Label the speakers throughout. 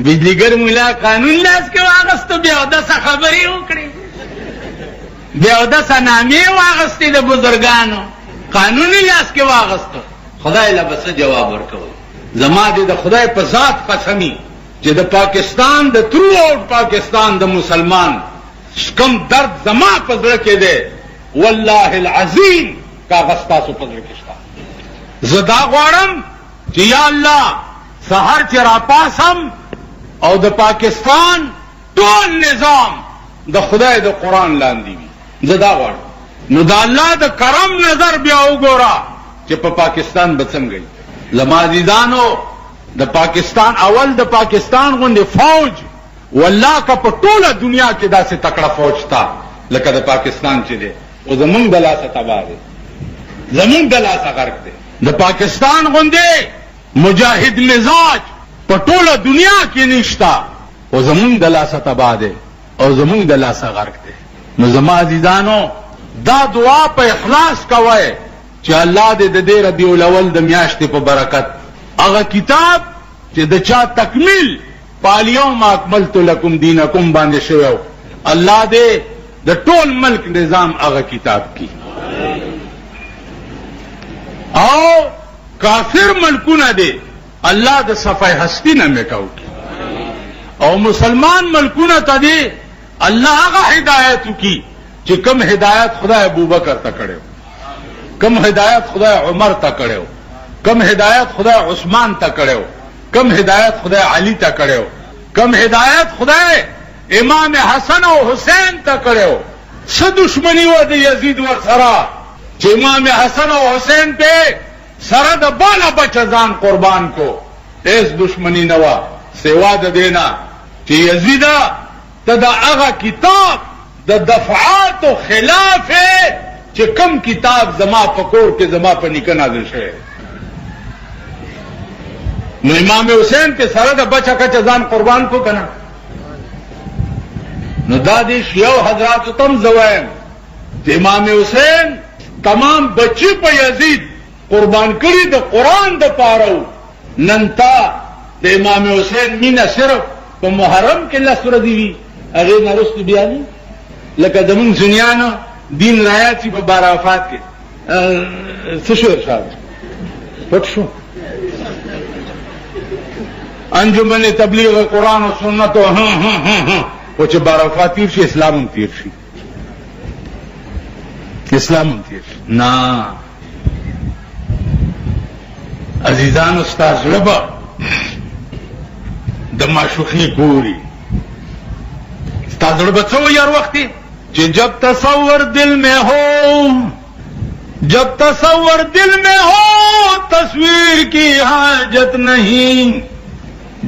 Speaker 1: बिजलीगर मुला कानून लास के वागस्तो बेवदसा खबरी उकड़ी बेवदसा नामी वागस्ती द बुजुर्गानो कानूनी लास के वागस्तो खुदाई ला बस जवाब ورکو زما دې د خدای په ذات قسمی چې د پاکستان د ترو او پاکستان د مسلمان کم درد زما په زړه کې دی والله العظیم کاغذ تاسو په زړه کې شته زدا غواړم چې یا الله سحر چې را پاسم او د پاکستان ټول نظام د خدای د قران لاندې وي زدا غواړم نو د الله د کرم نظر بیا وګوره چې په پاکستان بڅنګي لمازیدانو د پاکستان اول د پاکستان غوندې فوج والله کا په ټوله دنیا کې داسې تکړه فوج تا لکه د پاکستان چې دی او زمونږ د لاسه تباه دی زمونږ د لاسه غرق دی د پاکستان غوندې مجاهد مزاج په ټوله دنیا کې نشتا او زمونږ د لاسه تباه دی او زمونږ د لاسه غرق دی نو زما عزیزانو دا دعا په اخلاص کوئ چې الله دې د دې ربیع الاول د میاشتې په برکت هغه کتاب چې د چا تکمیل فالیوم اکملت لکم دینکم باندې شوی الله دې د ټول ملک نظام هغه کتاب کی او کافر ملکونه دې الله د صفای هستی نه میکاو کی او مسلمان ملکونه ته دې الله هغه هدایت کی چې کوم هدایت خدای ابوبکر ته کړو کم ہدایت خدا عمر تا کڑے ہو کم ہدایت خدا عثمان تا کڑے ہو کم ہدایت خدا علی تا کڑے ہو کم ہدایت خدا امام حسن و حسین تا کڑے ہو س دشمنی و د یزید و سرا چې امام حسن و حسین پہ سرا د بالا بچزان قربان کو ایس دشمنی نوا سوا د دینا چې یزیدا تدا اغا کتاب د دفعات و خلاف چې کم کتاب زما پکور کې زما په نیکه نازل شوی نو امام حسین په سره د بچا کچ ځان قربان کو کنه نو دا دې شیو حضرات تم زوایم چې امام حسین تمام بچی په یزید قربان کړی د قران د پاره نن تا د امام حسین مینا صرف په محرم کې لسره دی وی هغه نرست بیان لکه د مونږ دنیانو دین رایاتی په بارافات کې څه شو ارشاد پټ شو انجمن تبلیغ قرآن و سنت و او چې بارافات تیر شي اسلام هم تیر شي اسلام هم تیر شي نه عزیزان استاد ربا د معشوقي ګوري استاد ربا څو یار وختي کہ جب تصور دل میں ہو جب تصور دل میں ہو تصویر کی حاجت نہیں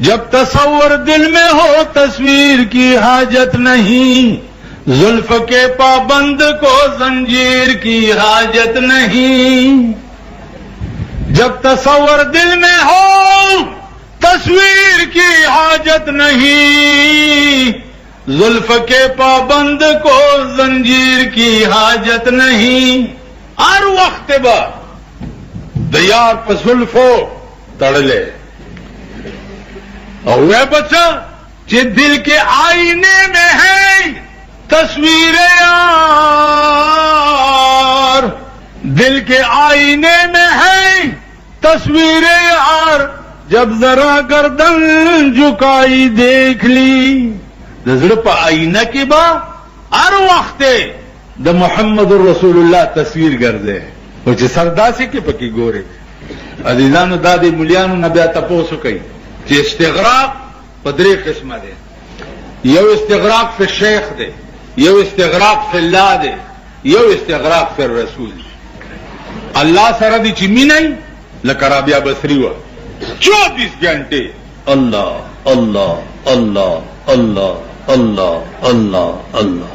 Speaker 1: جب تصور دل میں ہو تصویر کی حاجت نہیں زلف کے پابند کو زنجیر کی حاجت نہیں جب تصور دل میں ہو تصویر کی حاجت نہیں زلف کے پابند کو زنجیر کی حاجت نہیں ہر وقت با دیار پہ زلفو تڑلے اور وہ بچہ کہ دل کے آئینے میں ہے تصویر یار دل کے آئینے میں ہے تصویر یار جب ذرا گردن جھکائی دیکھ لی د زړه په آینه کې با هر وخت د محمد رسول الله تصویر ګرځي او چې سرداسي کې پکې ګوري عزیزانو د دې مليانو نه بیا تاسو کوي چې استغراق په درې قسمه دي یو استغراق په شیخ دی یو استغراق په الله دی یو استغراق په رسول الله سره دي چې مینای لکه رابعه بصری و 24 غنټه الله الله الله الله الله الله الله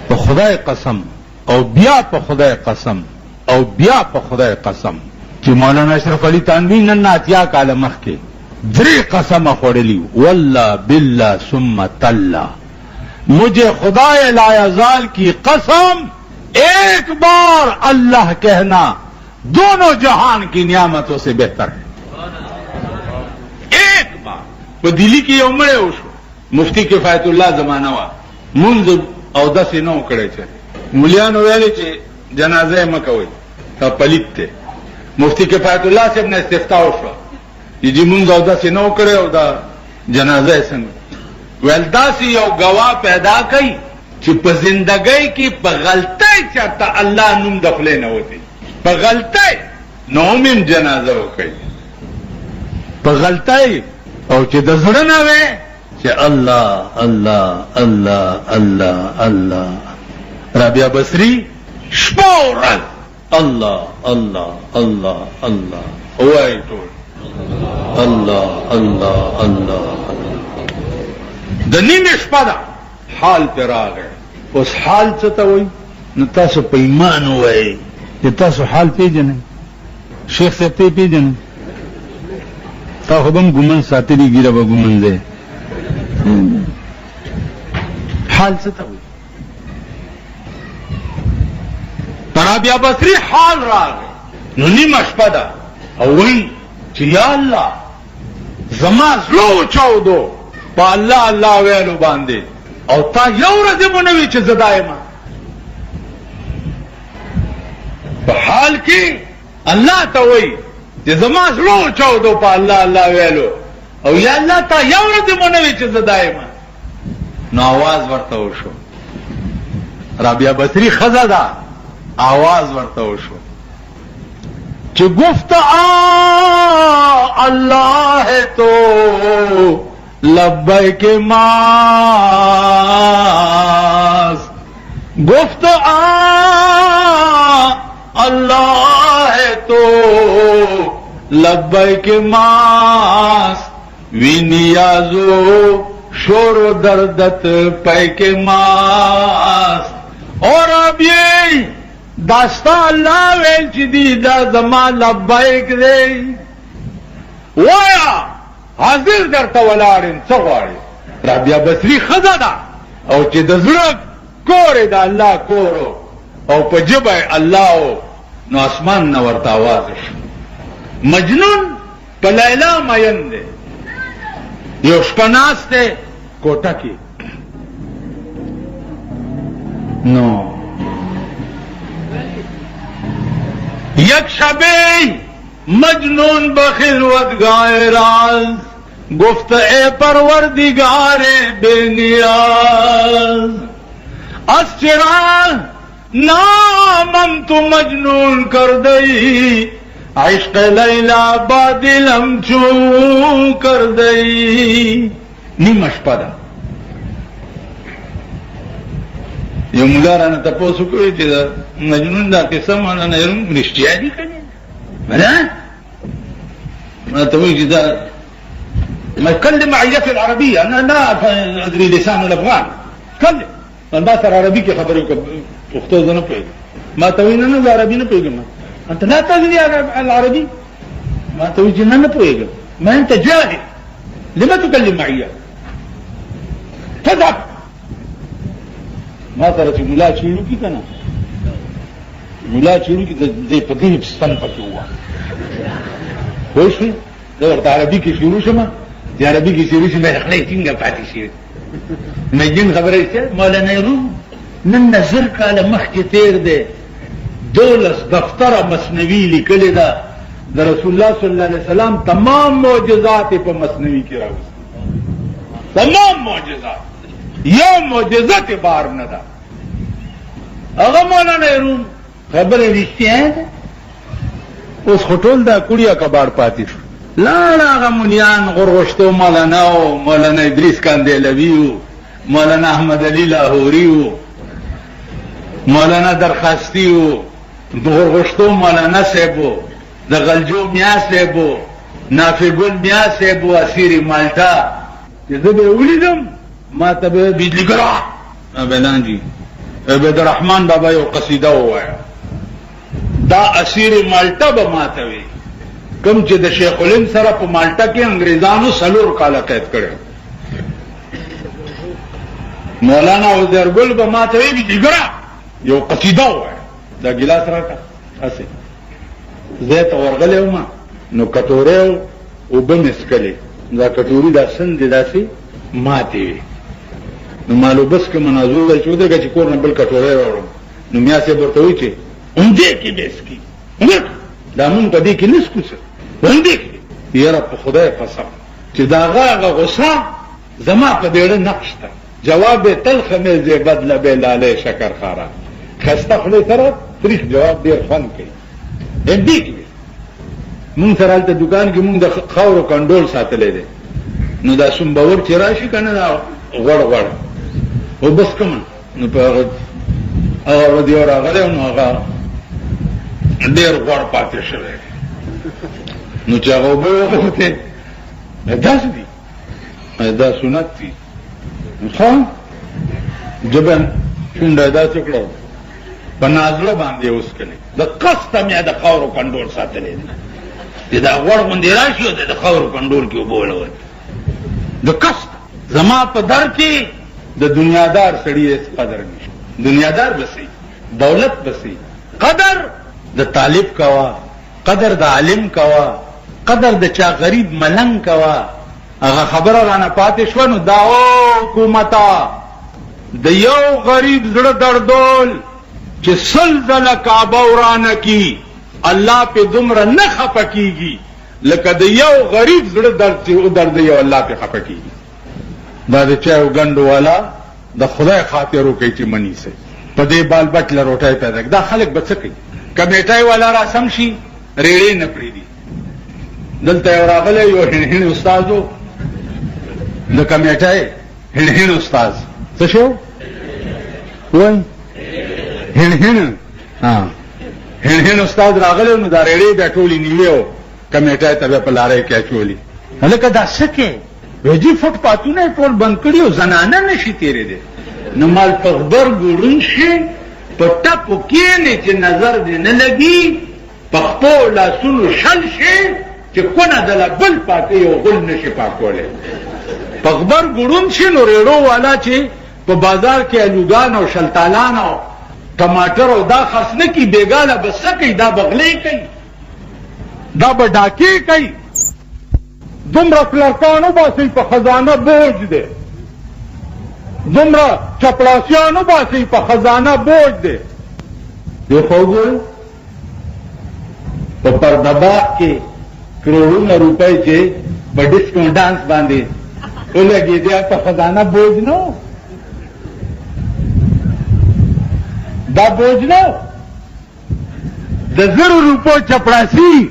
Speaker 1: په خدای قسم او بیا په خدای قسم او بیا په خدای قسم چې مولانا اشرف علي تنوی نن اتیا کاله مخکې درې قسم خوړلی والله بالله ثم تالله مجھے خدای لا یزال کی قسم ایک بار اللہ کہنا دونوں جہان کی نعمتوں سے بہتر ہے په دلی کې یو مړی وشو مفتی کفایت الله زمانہ وا منځ او داسې نو کړی چې مولیانو ویلي چې جنازه مه کوئ تا پلیت ته مفتی کفایت الله صاحب نه استفتاء وشو چې مونږ او داسې نو کړی او دا جنازه څنګه ویل داسې یو گواه پیدا کړي چې په زندګۍ کې په غلطۍ چاته الله نوم د خولې نه وتی په غلطۍ نو هم جنازه وکړي په غلطۍ او چې د زړه نه وي چې الله الله الله الله الله رابعه بصري شپه ورځ الله الله الله الله وایي ټول الله الله الله د نیمه شپه ده حال پر راغی اوس حال څه ته وایي نو تاسو په ایمان وایي چې تاسو حال پیژنئ شیخ صاحب ته پیژنئ تا خو هم ګومن ساتلی ګیره به ګومن دی حال څه ته وایي رابعه بصري حال راغی نو نیمه شپه ده او وایي چې یا الله زما زړه چاودو په الله الله ویلو باندې او تا یو ورځ مو نه وي چې زه دایمه په حال کې الله ته وایي چې زما زړه چاودو په الله الله ویلو او یا الله تا یو ورځ مو نه وي چې زه دایمه نو आवाज ورته وشو رابعه بصري ښځه ده आवाज ورته وشو کہ گفت اللہ ہے تو لبیک ماس گفت اللہ ہے تو لبیک ماس وی نیازو شور و دردت پیک ماس اور اب یہ داستا اللہ ویل چی دی دا زمان لبائک دے وایا حاضر در تولارن سغواری رابعه بصري خزا دا او چی دا زرق کور دا اللہ کورو او پا جبع اللہ نو اسمان نورت آوازش مجنون پا لیلا مین دے یو شپناس دے کوٹا کی نو یک شبی مجنون بخلوت گائے راز گفت اے پروردگار بے نیاز از چرا نامم تو مجنون کر دئی عشق لیلا بادلم چون کر دئی نیمش پدا یو مولا رانا تپوسو کوئی چی دا مجنون دا قصه مانا نیرون رشتیا دی کنی مانا ما توی چی دا ما اتكلم معي في العربية أنا لا أدري لسان الأفغان اتكلم أنا بس العربي كي خبرك أختوز أنا بيجي ما توي أنا العربي أنا بيجي ما أنت لا تدري العربي ما توي جنا أنا بيجي ما أنت جاهل لما تكلم معي تذهب ما ترى في ملا چیړو کی کنه ملا چیړو کی د پدې ستن پکې هوا خوښ دا ورته عربي کې شروع شمه د عربي کې شروع شمه خلک څنګه پاتې شي مجن خبره څه مولانا روم نن نظر کاله مخکې تیر دی دولس دفتر مسنوی لیکل دا د رسول الله صلی الله علیه وسلم تمام معجزات په مسنوی کې راوځي تمام معجزات یو معجزت بار نه ده هغه مولانا روم خبره رښتیا ده اوس خټول دا کړیا کباړ پاتې شو لاړ هغه مليان غرغشتو مولانا او مولانا ادریس کاندیلوی مولانا احمد علی لاهوری مولانا درخاستی غرغشتو مولانا صاحب د غلجو میا صاحب نافع ګل میا صاحب اسیر مالټا چې زه به ولیدم ما تبه بيدلی کرا ابلان جی عبد الرحمن بابا یو قصیده وایا دا اسیر مالټا به ماتوي کوم چې د شیخ الهند سره په مالټا کې انګريزانو سلور کاله قید کړو مولانا وزرګل به ماتوي بيدلی کرا یو قصیده وایا دا ګلاس راکا اسه زه ته ورغلې ما نو کټوره او بمسکلې دا کټوري دا سن دي داسې ماتې وي نو مالو بس که مناظور دی چې ودرېږه چې کور نه بل کټوری راوړم نو میا صاحب ورته وایي چې همدې کې دې څکي دا مونږ په دې کې نه څکو څه همدې کې یاره په خدای قسم چې د هغه غصه زما په دېړه نقش ته جواب تلخ مې زی بدله به لاله شکر خارا خسته خولې سره تریخ جواب ډېر خوند کوي همدې کې مونږ سره هلته دکان کې مونږ د خاورو کنډول ساتلی دی نو دا سومبور چې راشي که نه دا غوړ غوړ او بس کوم نو په هغه ورځ یو راغلی نو هغه ډېر غوړ پاتې شوی نو چې هغه اوبه وغوښتې داسې دي دا سنت دي ښه ژبه شونډه داسې کړه په نازله باندې اوس کړې د قسته مې د خاورو کنډول ساتلی دی دا غوړ غوندې راشي او د خاورو کنډول کې اوبه ولول د قسته زما په در کې د دنیادار سړي قدر نشي دنیادار بسي دولت بسي قدر د طالب کوا قدر د عالم کوا قدر د چا غریب ملنګ کوا هغه خبره رانه پاتې شوه نو دا حکومتا د یو غریب زړه دردول چې سل ځله کعبه ورانه کی الله په دومره نه خفه کیږي لکه د یو غریب زړه درد چې او درد یو الله په خفه کیږي دا د چایو ګنډو والا د خدای خاطر وکړي چې منی سي په دې بال بټ له روټۍ پیدا دا خلک به څه کوي کمیټای والا را سم شي ریړې نه پریدي دلته یو راغلی یو هڼ استادو د کمیټای هڼ استاد څه شو وای هڼ استاد راغلی نو دا ریړې بیا ټولې نیولې کمیټای ته په لارۍ کې اچولې هلکه دا څه کې وجی فټ پاتونه ټول بند کړي او زنانه نشي تیرې دي نو مال په خبر ګورون شي په ټپو کې نه چې نظر دې نه لګي په خپل لاسونو شل شي چې کونه د بل پاتې یو غل نشي پاکولی په خبر ګورون شي نو ریړو والا چې په بازار کې الوګان او شلتالان او ټماټر او دا خرڅ نه کی بیګاله بس کوي دا بغلې کوي دا به ډاکې کوي دومره کلرکانو باسي په خزانه بوج دی دومره چپړاسیانو باسي په خزانه بوج دی دی خو ګورئ په پردباغ کې کروڑونه روپۍ چې په ډسکونټانس باندې ولګېدی په خزانه بوج نه دا بوج نه د 1000 روپو چپړاسي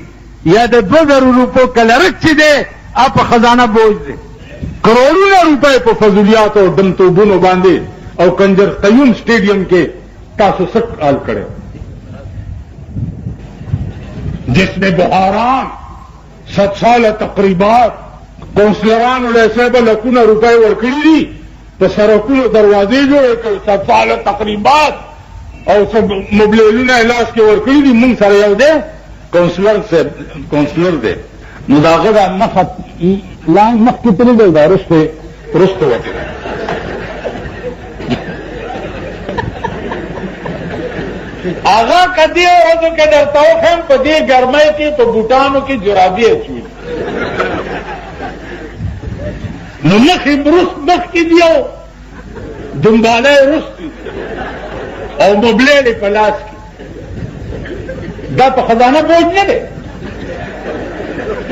Speaker 1: یا د 2000 روپو کلرک چې دی آپ خزانہ بوجھ دے کروڑوں روپے په فضولیات اور دمتوبونو باندې او کنجر قیوم سٹیڈیم کے تاسو سک آل کڑے جس میں بہاران 7 سال تقریبات کونسلران علیہ لکھونه روپے ورکړي دي په سرکونو دروازې جوړې کړې 7 سال تقریبات او سب مبلغونه الاس کې ورکړي دي مونږ سره یو دی کونسلر دی نو دا هغه د مخه لاین مخکې تللی دی دا رسته وتلی هغه که دې ورځو کې درته وښیم په دې ګرمۍ کې په بوټانو کې جرابې اچولي نو مخې رست مخکې دی او دنبالی رست او مبلیلې په لاس کې دا په خزانه بوج نه دی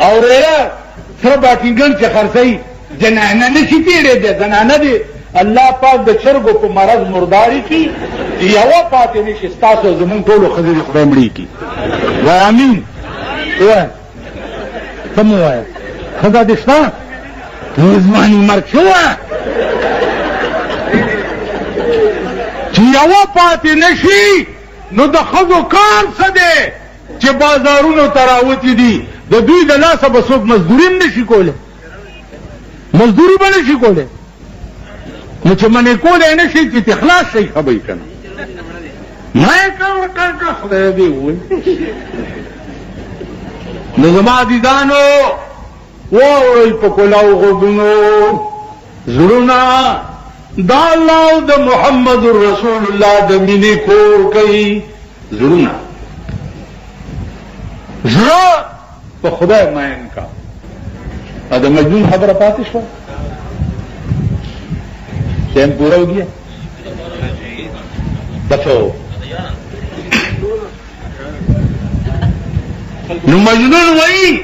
Speaker 1: او ریړه سره باټینګن چې خرڅوي جنانه نشي تېرېدی زنانه دي الله پاک د چرګو په مرض مرداري کي یوه پاتې نشي ستاسو زمونږ ټولو ښځې دې خدای مړي کي وایه امین ووایه څه مو وایه ښځه دې شته نو زما مرګ ښه وایه چې یوه پاتې نشي نو د ښځو کار څه دی چې بازارونو ته راوتي دي د دوی د لاسه به څوک مزدوري هم نشي کولی مزدوري به نشي کولی نو چې منې کولی نه شي چې خلاص شي ښه به یې که نه ما یې کړه خدای دې ووایي نو زما عزیزانو واورئ په کلاو غوږونو زړونه دا الله او د محمد رسول الله د مینې کور کوي زړونه زړه په خدای مین کا دا مجنون خبره پاتې شوه ټیم پوره وګیا دفعو نو مجنون وایي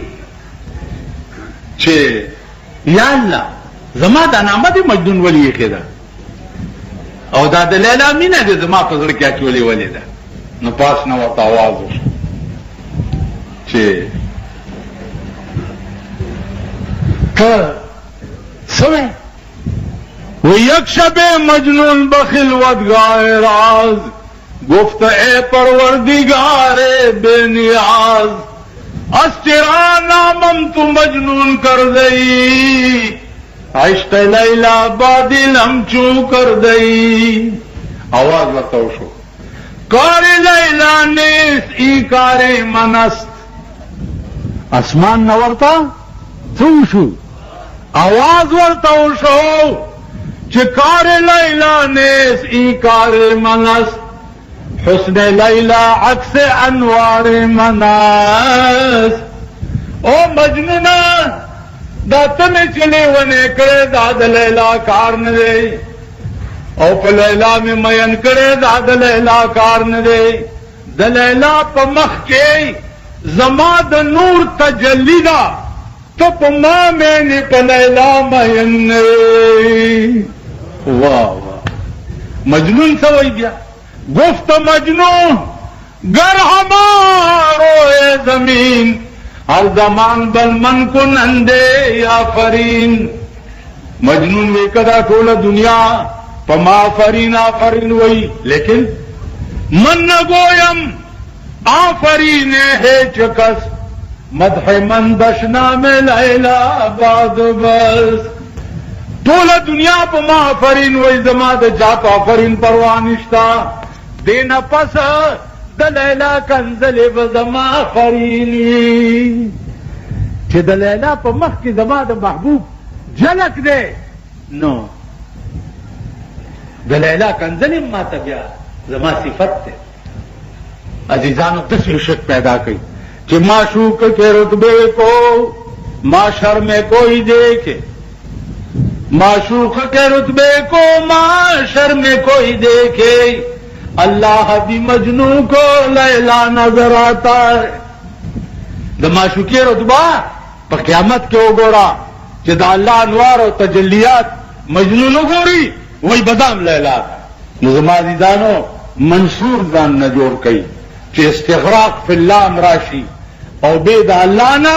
Speaker 1: چې یا الله زما دا نامه دې مجنون ولی یې کېده او دا د لیلا مینه دې زما په زړه کې اچولې ولې ده نو پاس نه ورته آواز وشو چې ته سوے وہ یک شب مجنون بخلوتگاہ راز گفت اے پروردگار بے نیاز از تیرا نامم تو مجنون کر دئی عشق لیلا بادلم چو کر دئی آواز بتاؤ شو کار لیلا نیس ای کار منست اسمان نورتا تو شو آواز ورتاو شو چې کار لیلا نیس ای کار منست حسن لیلا عکس انوار منست او مجنونا دا تمہیں چلے ونے کرے دا د لیلا کار نه دی او په لیلا میں مین کرے دا د لیلا کار نه دی د لیلا په مخ کې زما د نور تجلی دا تو په ما میں نه په لیلا مین واہ واہ مجنون سوئی بیا گفت مجنون گر ہمارو اے زمین ہر زمان بل من کو نندے یا فرین مجنون وی کدا ټول دنیا پما فرین آفرین وئی لیکن من نگویم آفرین ہے چکس مدح من دشنا میں لیلا باد بس ټول دنیا پما فرین وئی زما د چا آفرین پروا نشتا دینا پس د لیلا کنزلې به زما فرینی چې د لیلا په مخ کې زما د محبوب جلک دی نو د لیلا کنزلې ما ته بیا زما صفت دی عزیزانو داسې شک پیدا کړي چې معشوق کے رتبے کو معاشر میں کوئی دیکھے معشوق کے رتبے کو معاشر میں کوئی دیکھے اللہ بھی مجنو کو لیلا نظر آتا ہے دا معشوقی رتبہ پا قیامت کے وګورا چې دا اللہ انوار و تجلیات مجنون وګوري وہی بدام لیلا نو زما عزیزانو منصور ځان نه جوړ کړي چې استغراق فی اللام راشي او بے دا اللہ نا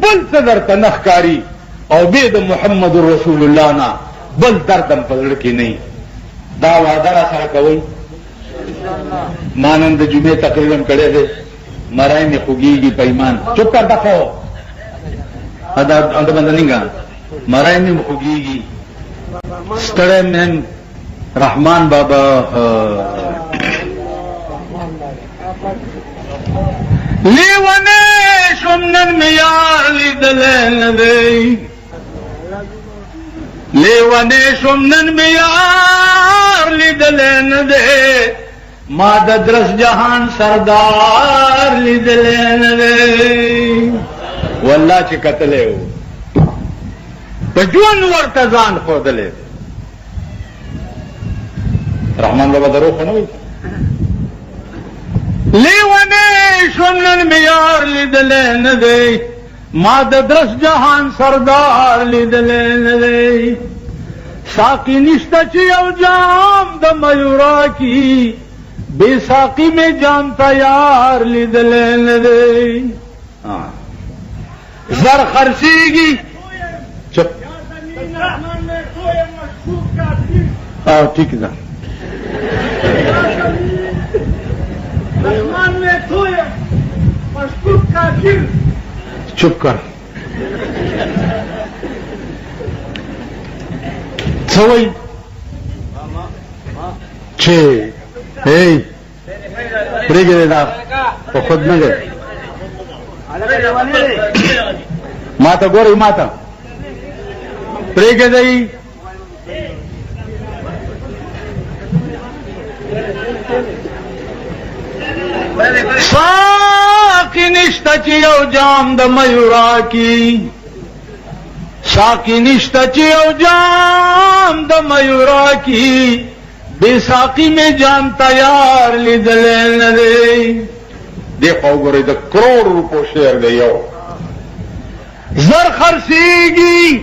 Speaker 1: بل صدر تنخکاری او بے دا محمد رسول اللہ نا بل دردم پزړ کې نہیں دا وعده را سره کوي مانند جمعه تقریبا کړه دې مرای نه خوږیږي پیمان چپ کر دفعو ادا انت بندنګا مرای نه خوږیږي ستړی من رحمان بابا لیونه شمنن میار لیدل دی لیونه شمنن میار لیدل دی ما د درس جهان سردار لیدل دی والله چې کتلې و په جون ورته ځان خودلې رحمان بابا درو خو نه وي لیونه شمنن میار لیدل نه دی ما د درس جهان سردار لیدل نه دی ساقی نشته چې یو جام د میورا کی بے ساقی میں جام تیار لیدل نه دی زر خرسیگی چپ ٹھیک ہے چپ کر سوئی چھ پریگے دا تو خود نہ گئے ماتا گوری ماتا پریگے دئی ساقی نشتا چی یو جام دا میورا کی ساقی نشتا چی او جام د میورا کی بے ساقی میں جام تیار لیدلے ندے دیکھو گرے دا کروڑ روپو شیر دے یو زر خرسیگی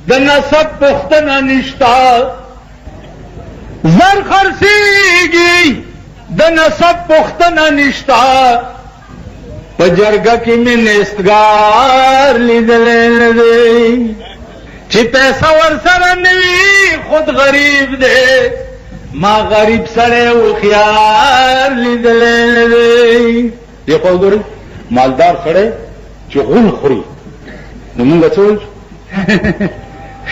Speaker 1: دا نسب پختنا نشتا زر خرسیگی دا نسب پختنا نشتا پجرگا کی میں نیستگار لیدلے ندے چی پیسہ ورسر نوی خود غریب دے ما غریب سڑے و خیار لیدلے ندے یہ خود گوری مالدار سڑے چی غل خوری نمونگا چول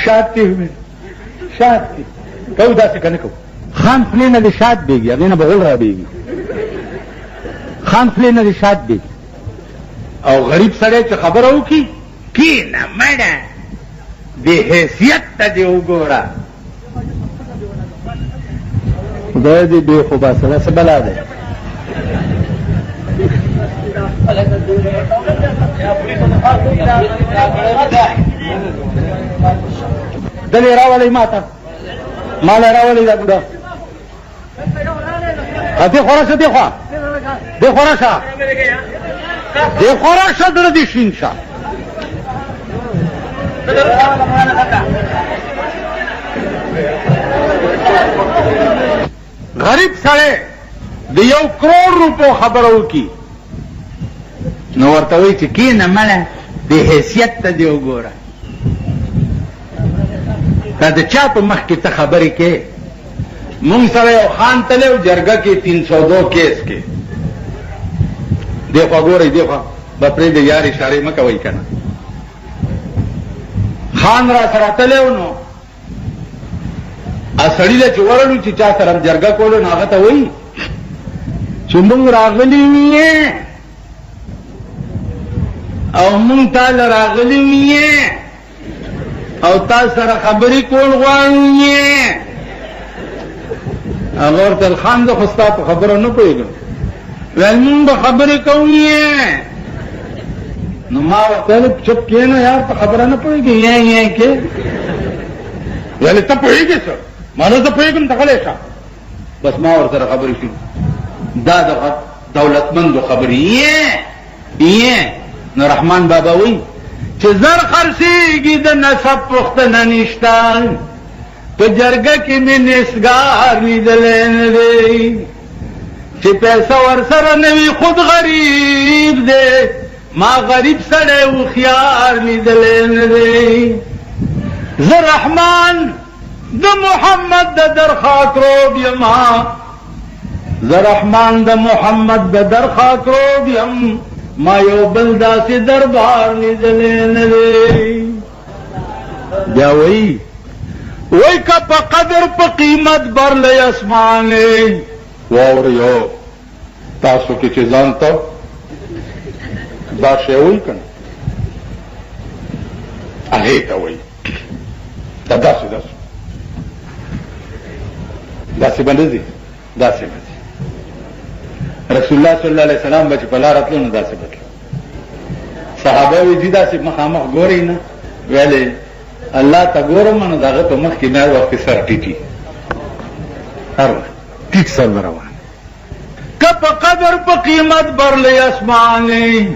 Speaker 1: شاد تی ہوئی شاد تی کہو دا سے کنے کہو خان خلی ندی شاد بیگی اگینا بغل را بیگی خان خلی ندی شاد بیگی او غریب سڑے چی خبر ہو کی نا مڑا بے حیثیت تا دیو گورا خدای دی بے خوبا سلا سے بلا دے دلی راولی ماتا مالا راولی دا بودا دی خورا شا دی خوا دی خورا شا دی خورا شا در دی شین شا غریب سڑے د یو کروڑ روپو خبرو کی نو ورتوی چې کی نه مړه د حیثیت ته دی وګوره تا د چا په مخ کې ته خبرې کې مونږ سره یو خان تلو جرګه کې 302 کیس کې دیخوا ګورئ دیخوا بپرې د یار اشاره مه کوئ کنه خان را سره تلو نو اسړی له چورلو چې چا سره جرګه کولو نه هغه ته وایي چې موږ راغلي یې او موږ تعالی راغلي یې او تاسو سره خبرې کول غواړو یې هغه ورته خان د خوستا په خبره نه پوهېږم ویل موږ به خبرې کوو یې نو ما ورته چپ کېنه یار په خبره نه پوهېږي یې کې ویل ته پوهېږې څه مانو ته پوهېږم ته غلی شه بس ما ورسره خبرې شو دا د دولتمندو خبرې یې نو رحمان بابا وایي چې زر خرڅېږي د نسب پوښتنه نشته په جرګه کې مې نسګار لیدلی نه دی چې پیسه ورسره نه وي خود غریب دی ما غریب سړی هوښیار لیدلی نه دی زه رحمان د محمد د در خاطروب یما زه رحمان د محمد د در خاطروب یم ما یو بل داسې دربار لیدلی نه دی بیا وایي وای که په قدر په قیمت برلی اسمانې واورئ تاسو کې چې ځان ته دا شی وایي که نه هغې ته وایي دا داسې داسې به نه ځي داسې به ځي رسول الله صلی الله علیه وسلم به چې په لاره تلو نو داسې به تلو صحابه وایي ځي داسې مخامخ ګورئ نه ویلې الله ته ګورم نو دغه په مخ کې مې هر وخت سر ټیټي هر وخت ټیټ سر به روان که په قدر په قیمت برلی اسمانې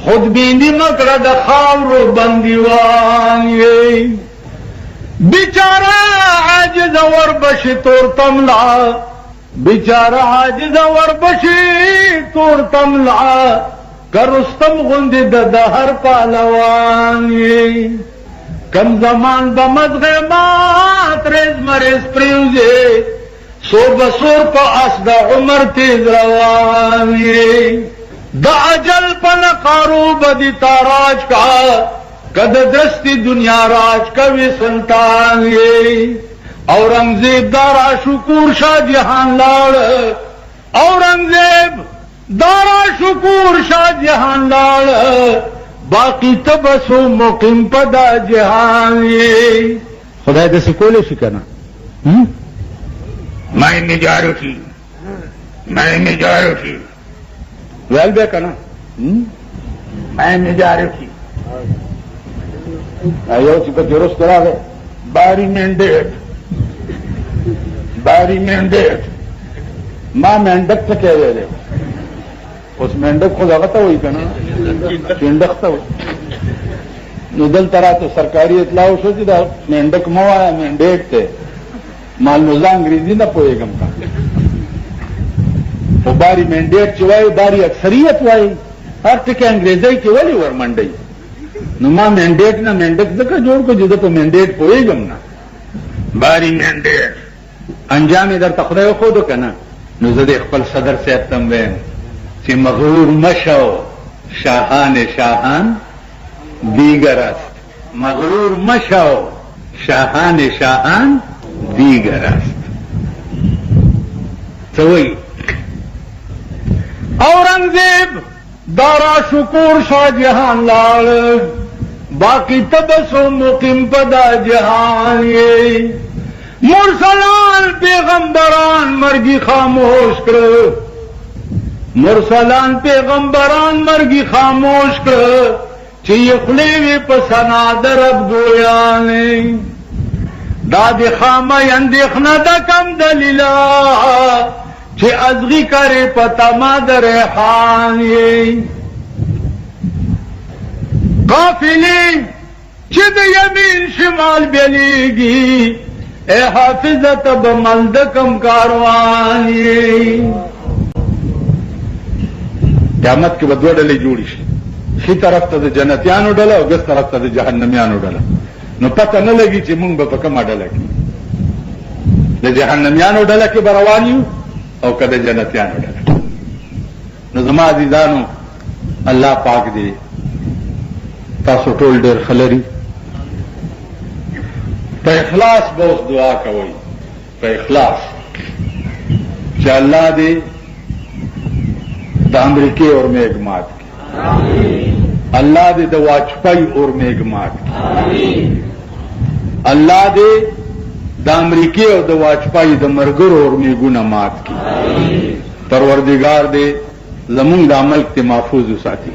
Speaker 1: خودبیني مه کړه د خاورو بندیوان یې بیچاره عاجز وربشي تور تملا بیچاره عاجز وربشي تور تملا که رستم غوندې د هر پهلوان یې کم زمان با مزغ مات ریز مریز پریوزی سور بسور پا اس دا عمر تیز روانی دا عجل پا نقارو بدی تاراج کا کد درستی دنیا راج کوی سلطانی اورنگزیب دارا شکور شاہ جہان لاڑ اورنگزیب دارا شکور شاہ جہان لاڑ باقی تبسو مقیم پدا جہان یہ خدای دسی کولی شی کنا میں نجارو تھی ویل بے کنا میں نجارو تھی یو چې پکې وروسته راغی باری مینډیټ ما مینډک ته کې ویلې اوس مینډک خو هغه ته وایي که نه چینډک ته وایي نو دلته راته سرکاري اطلاع وشو چې دا مینډک مه وایه مینډیټ دی مال نو زه انګریزي نه پوهېږم که خو باری مینډیټ چې وایي باری اکثریت وایي هر ټکي انګریزۍ کې ولې ورمنډئ نو ما مینډیټ نه مینډک ځکه جوړ کړو چې زه په مینډیټ پوهېږم نه باری مینډیټ انجام یې درته خدای وښودو که نه نو زه د خپل صدر صاحب ته م وایم چې مغرور مشو شاهان دیگر است مغرور مشو شاهان دیگر است څه وایي اورنګزیب دارا شکور شاه جهان لاړ باقی تبسو مقیم پدا جهان یې مرسلان پیغمبران مرگی خاموش کر مرسلان پیغمبران مرگی خاموش کر چی خلیوی پسنا درب گویانے دادی خامی اندیخنا دا کم دلیلا چی ازغی کرے پتا ما در ریحانی قافلی چی دا یمین شمال بیلیگی اے حافظت بملدکم کاروانی قیامت کې به دوه ډلې جوړې شي ښي طرف ته د جنتیانو ډله او ګس طرف ته د جهنمیانو ډله نو پته نه لګي چې موږ به په کومه ډله کې د جهنمیانو ډله کې به روان یو او که د جنتیانو ډله نو زما عزیزانو الله پاک دې تاسو ټول ډېر ښه لري په اخلاص به اوس دعا کوئ په اخلاص چې الله دې د امریکې اور میګ مات کړي الله دې د واجپئی اور میګ مات کړي الله دې د امریکې او د واجپئی د مرګرو اور میګونه مات کړي پروردګار دې زمونږ د ملک ته محفوظ وساتي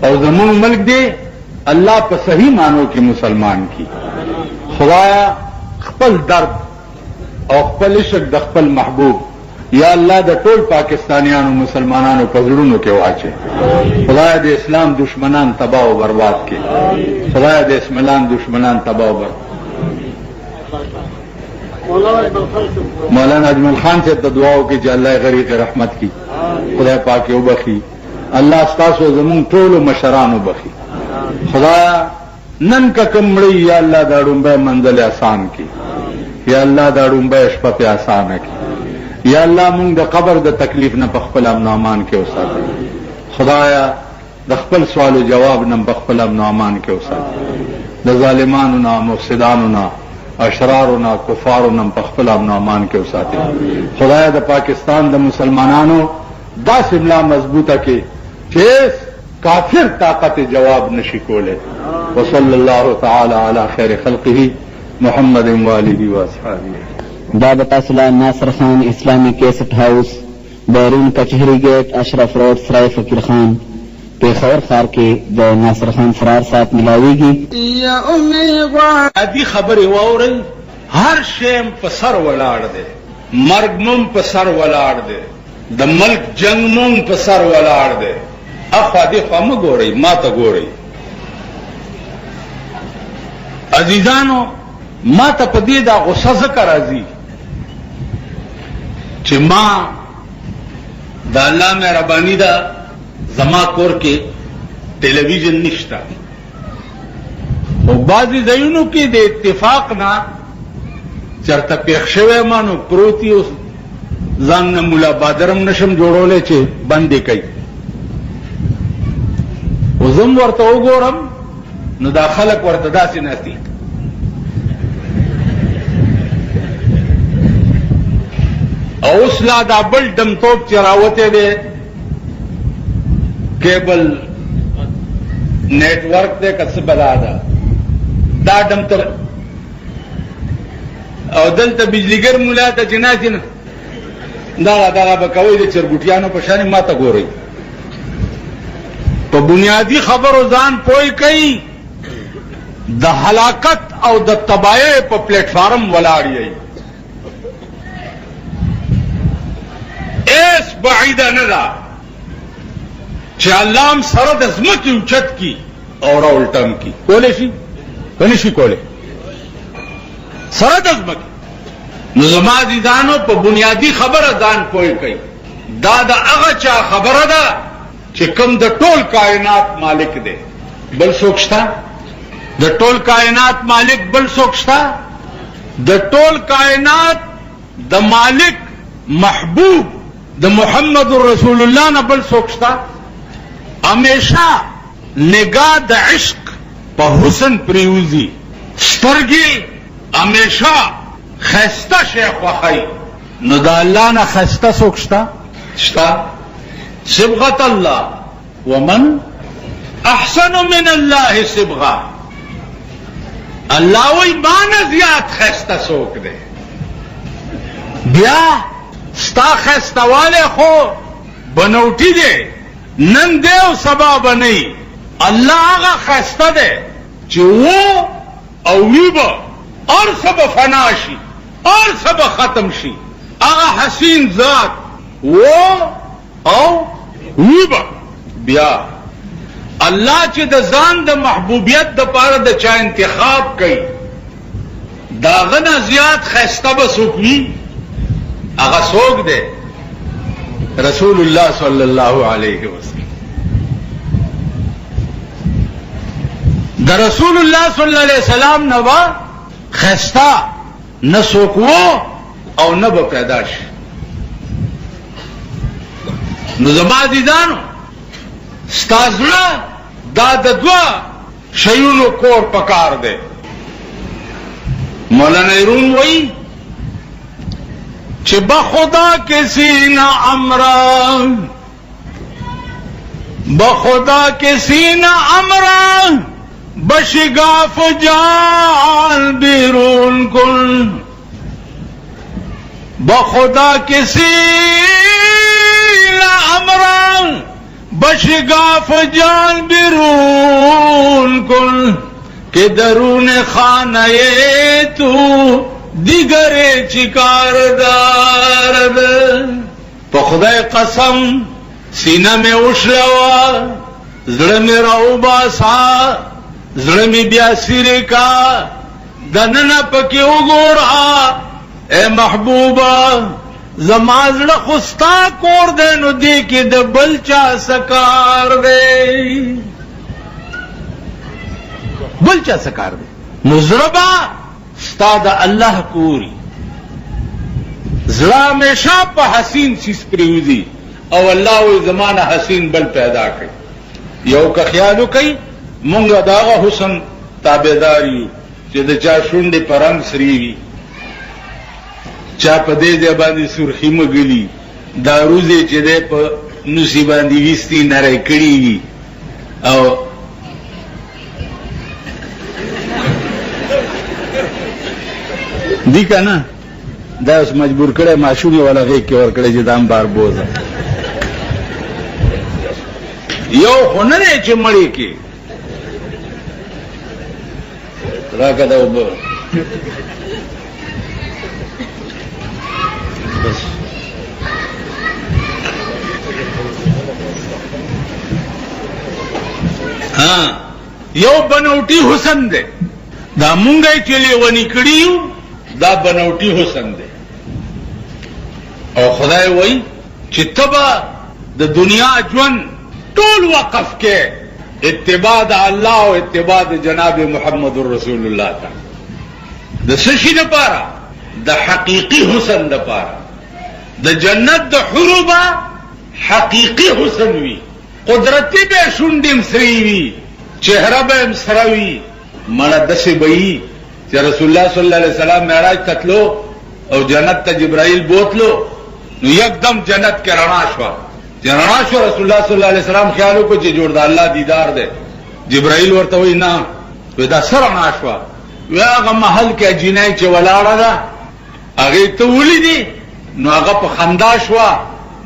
Speaker 1: او زمونږ ملک دې الله په صحیح معنو کې مسلمان کی خدایا خپل درد او خپل عشق د خپل محبوب یا الله د ټول پاکستانیانو مسلمانانو په زړونو کې واچي خدایا د اسلام دشمنان تباہ او برباد کړي خدایا د اسلام دشمنان تباہ او برباد مولانا اجمل خان سے دعاو کې چې الله غریق رحمت کی خدای پاک یې وبخي الله ستاسو زمون ټول مشرانو وبخي خدایا نن کا کمړی یا الله دا ډومبه منزل آسان کی یا الله دا ډومبه شپه په آسان کی یا الله مونږ د قبر د تکلیف نه په خپل امن امان کې وساتي خدایا د خپل سوال او جواب نه په خپل امن امان کې وساتي د ظالمانو نه مفسدانو نه اشرارو نه کفارو نه په خپل امن امان کې وساتي خدایا د پاکستان د مسلمانانو داسې ملا مضبوطه کې چې کافر طاقت جواب نشي کوله وصلی الله تعالی علی خیر خلقه محمد و آله و اصحابه
Speaker 2: دا بتاسلا ناصر خان اسلامی کیسٹ ہاؤس بیرون کچہری گیٹ اشرف روڈ سرائے فقیر خان پیښور ښار کې د ناصر خان فرار سات ملاویږي
Speaker 1: ادي خبرې واورئ هر شیم په سر ولاړ دی مرګ مم په سر ولاړ دی د ملک جنگ مم په سر ولاړ دی اخوا دې خوا مه ګورئ ما ته ګورئ عزیزانو ما ته په دې دا غصه ځکه راځي چې ما د الله مهرباني ده زما کور کې ټلویزیون نشته او بعضې ځایونو کې د اتفاق نه چرته پېښ شوی ما نو پروت یو ځان نه ملا بادرم نشم جوړولی چې بند یې کوي او زم ورته وګورم نو دا خلک ورته داسې ناستي او اوس لا دا بل ډمتوب چې راوتی دی کیبل نیټ ورک دی که څه بلا ده دا ډمتر او دلته بجلیګر مولا ته چې ناستي نه دغه به کوئ د چرګوټیانو په شانې ما ته ګورئ په بنیادي خبرو ځان پوی کوي د هلاکت او د تباہی په پلیټ فارم ولاړ یې ایس بعیده نه ده چې الله هم سره د ځمکې اوچت کی او راولټم کی کولی شي که نه شي کولی سره د ځمکې نو زما عزیزانو په بنیادي خبره ځان پوه کوي دا د هغه چا خبره ده چې کوم د ټول کائنات مالک دی بل څوک شته د ټول کائنات مالک بل څوک شته د ټول کائنات د مالک محبوب د محمد رسول الله نه بل څوک شته همیشه نگاه د عشق په حسن پریوزي سترګې همیشه خسته شي خوښوي نو د الله نه خسته څوک شته صبغة الله ومن احسن من الله صبغه الله وی مانا زیاد خسته څوک دی بیا ستا خستواله خو بنوټی دی نن دی او سبا بنئ الله هغه خسته دی چې و او ویبه اور سب فنا شي اور سب ختم شي هغه حسین ذات و او ویبه بیا الله چې د ځان د محبوبیت د پاره د چا انتخاب کوي داغه نه زیات خسته به څوک وي هغه څوک دی رسول الله صلی الله علیه وسلم د رسول الله صلی الله علیه وسلم نه با خسته نه څوک وو او نه به پیدا شي نو زما عزیزانو ستا زړه دا د دوه شیونو کور پکار دی مولانا ایرون وایي چې بخدا کسی نہ امرا بخدا کسی نہ امرا بشگاف جان بیرون کن بخدا کسی نہ امرا بشگاف جان بیرون کن کہ درون خانہ تو دیگر چکار دارد پا خدای قسم سینہ میں اشلوا زڑ میں رو باسا زڑ میں بیاسیر کا دننا پکی اگورا اے محبوبہ زمازڑ خستا کور دے نو دی کی د بلچا سکار دے بلچا سکار دے نزربا ستا دا اللہ کوری زړه ہمیشہ پا حسین سیس پریوزی او اللہ وی زمانہ حسین بل پیدا کئی یو کا خیالو کئی مونگا داغا حسن تابداریو چی دا چا شنڈی پر رنگ سریوی چا پا دے دے باندی سرخی مگلی دا روزے چی دے پا نوسی باندی ویستی نرے کڑی وی او دی کا نا دا اس مجبور کرے معشومی والا غیق کے اور کرے جدام بار بوزا یو خونرے چی مڑی کی راکا دا اوبا ہاں یو بنوٹی حسن دے دا مونگای چلی ونی کڑیو دا بنوٹی حسن دے او خدای وئی چې تبا د دنیا ژوند ټول وقف کې اتباع د الله او اتباع د جناب محمد رسول الله تا د سشي لپاره د حقيقي حسن لپاره د جنت د حروبا حقيقي حسن وي قدرتي به شونډم سری وي چهره به سروي مړه دسه بئی چې رسول الله صلی الله علیه وسلم معراج تتلو او جنت ته جبرائیل بوتلو نو یکدم جنت کې رڼا شو رسول الله صلی الله علیه وسلم خیالو کو چې جوړ د الله دیدار ده جبرائیل ورته وی نه ودا سره رڼا شو هغه محل کې جنای چې ولاړه ده هغه ته ولیدي نو هغه په خندا شو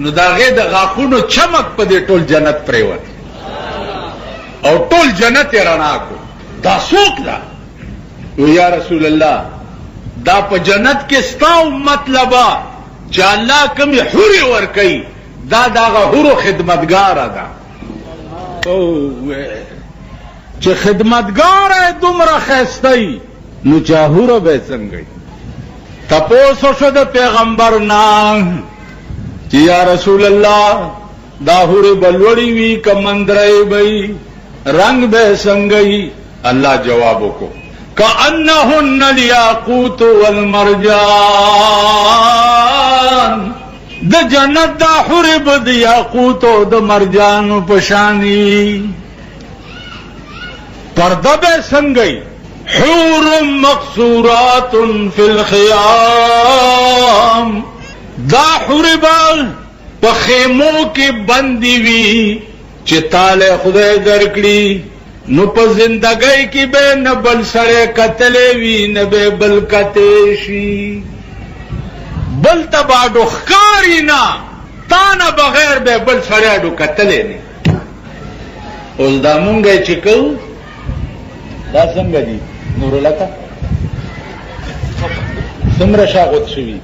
Speaker 1: نو داغه د غاخونو چمک په دې ټول جنت پریوت او ټول جنت رڼا کو دا څوک ده یا رسول الله دا په جنت کې ستا مطلب چې الله کوم حوري ور کوي دا دغه حورو خدمتګار ده او چې خدمتګار دومره خستای نو چاهوره به څنګه تپوسو شو د پیغمبر نام چې یا رسول الله دا حوري بلوړی وی کمندرای بی رنگ به څنګه الله جواب وکړو کأنهن الیاقوت والمرجان د جنت دا حور بد یاقوت او د مرجان پشانی پرده به څنګه حور مقصورات فی الخیام دا حور به په خیمو کې بندي وي چې تاله خدای درکړي نو په زندګۍ کې به نه بل سره قتلې وي نه به بل کته شي بل تباډو ښکاری نه تا نه بغیر به بل سره اډو قتلې نه اوس دا مونږه چې کوو دا څنګه دي نور لکه څومره شاغوت شوي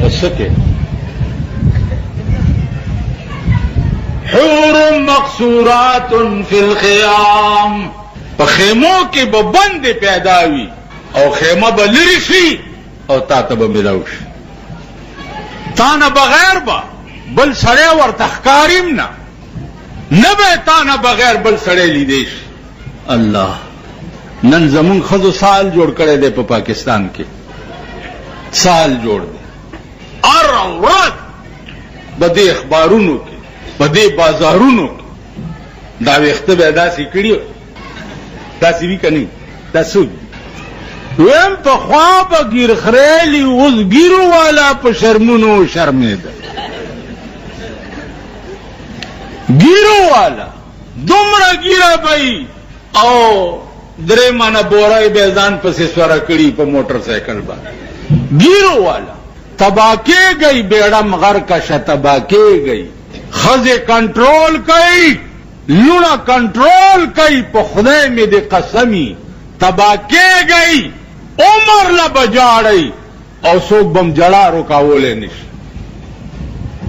Speaker 1: وسکه حور مقصورات فی الخیام په خیمو کې به بند پیدا وي او خیمه به لري شي او تا ته به ملاو شي تا نه بغیر به بل سړی ورته ښکاریم نه نه به تا نه بغیر بل سړی لیدی شي الله نن زمون ښځو سال جوړ کړی دی په پاکستان کې سال جوړ دی هر ورځ به دې اخبارونو کې په دې بازارونو دا وخته به داسې کړي داسې وی کني تاسو ویم په خوا به ګیر خریلی اوس ګیرو والا په شرمونو شرمېده ګیرو والا دومره ګیره بی او درې مانه بورای به ځان پسې سوره کړي په موټر سایکل باندې ګیرو والا تباکے گئی بیڑم غر کا شتباکے گئی خزے کنٹرول کئی لونا کنٹرول کئی پخدے میں دے قسمی تباکے گئی عمر لبجاڑی او سوک بم جڑا رکاولے نش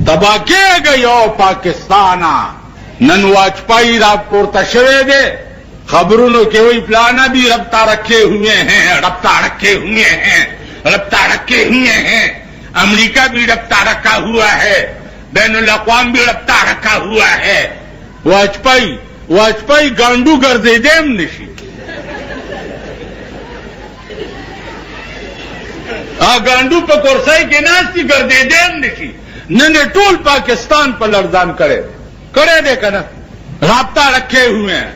Speaker 1: تباکے گئی او پاکستانا نن واجپائی راپورتا شوے دے خبرونوں کے وہی پلانا بھی ربطہ رکھے ہوئے ہیں ربطہ رکھے ہوئے ہیں ربطہ رکھے ہوئے ہیں امریکہ بھی ربطہ رکھا ہوا ہے بین الاقوام بھی ربطہ رکھا ہوا ہے واجپائی گانڈو گردے دیم نشی گانڈو پہ کورسائی کے ناستی گردے دیم نشی ننے ٹول پاکستان پر لرزان کرے دے کنا رابطہ رکھے ہوئے ہیں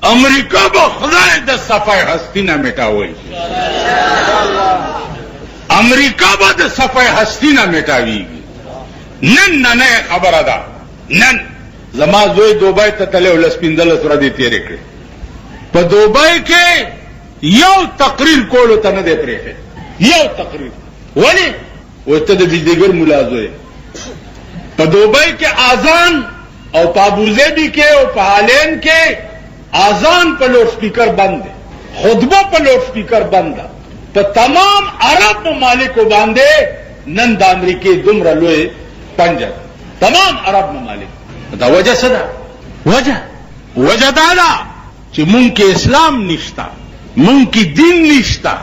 Speaker 1: امریکہ بخدا دس صفحہ ہستی نہ مٹا ہوئی امریکہ بد صفحہ ہستی نہ مٹاوی گی نن نہ خبر ادا نن زما زوی دوبئی ته تلو لسپیندل سره دي تیرې کړې په دوبئی کې یو تقریر کولو ته نه دی پرېښی یو تقریر ولی وته د بجلیګر مولا زوی په دوبئی کې اذان او په ابوظبي کې او په هالند کې اذان په لوډ سپیکر بند دی خطبه په لوډ سپیکر بند ده په تمام عرب ممالکو باندې نن د امریکې دومره لوی پنجه تمام عرب ممالک دا وجه څه ده وجه دا ده چې مونږ کې اسلام نشتا مونږ کې دین نشتا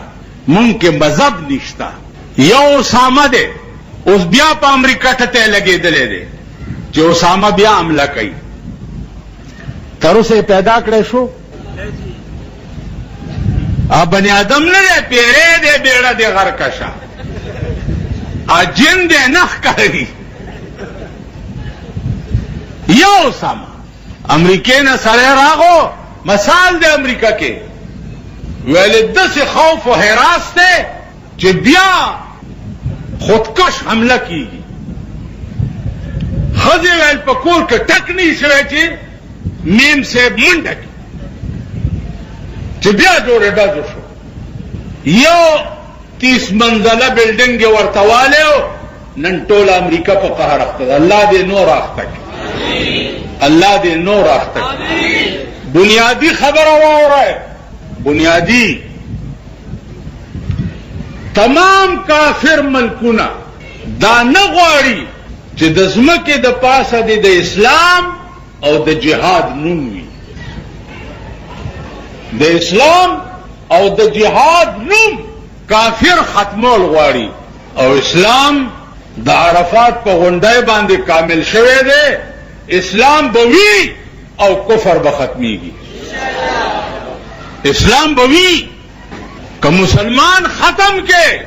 Speaker 1: مونږ کې مذهب نشتا یو اسامه ده اوس بیا په امریکا ته لګېدلې ده چې اسامه بیا حمله کوي تر اوسه پیدا کړی شو بنی آدم نه پیرے دے بیڑا دے غر کشا جن دے نخ کری یو سما امریکے نہ سرے راغو مثال دے امریکہ کے ویلدہ سے خوف و حراس تے کہ بیا خودکش حملہ کی گی خزے ویل پکور کے ٹکنی شوے چی میم سے منڈکی چې بیا جوړه ډاځو شو یو 30 منزله بلډینګ ورتواله نن ټول امریکا په قهر اخته الله دې نور اخته اللہ دے نور اختر بنیادی خبر واورئ بنیادی تمام کافر ملکونه دا نه غواړي چې د ځمکې د پاسه د اسلام او د جهاد نوم وي د اسلام او د جهاد نوم کافر ختمول غواړي او اسلام د عرفات په غونډۍ باندې کامل شوی دی اسلام به وي او کفر به ختمیږي اسلام به وي که مسلمان ختم کې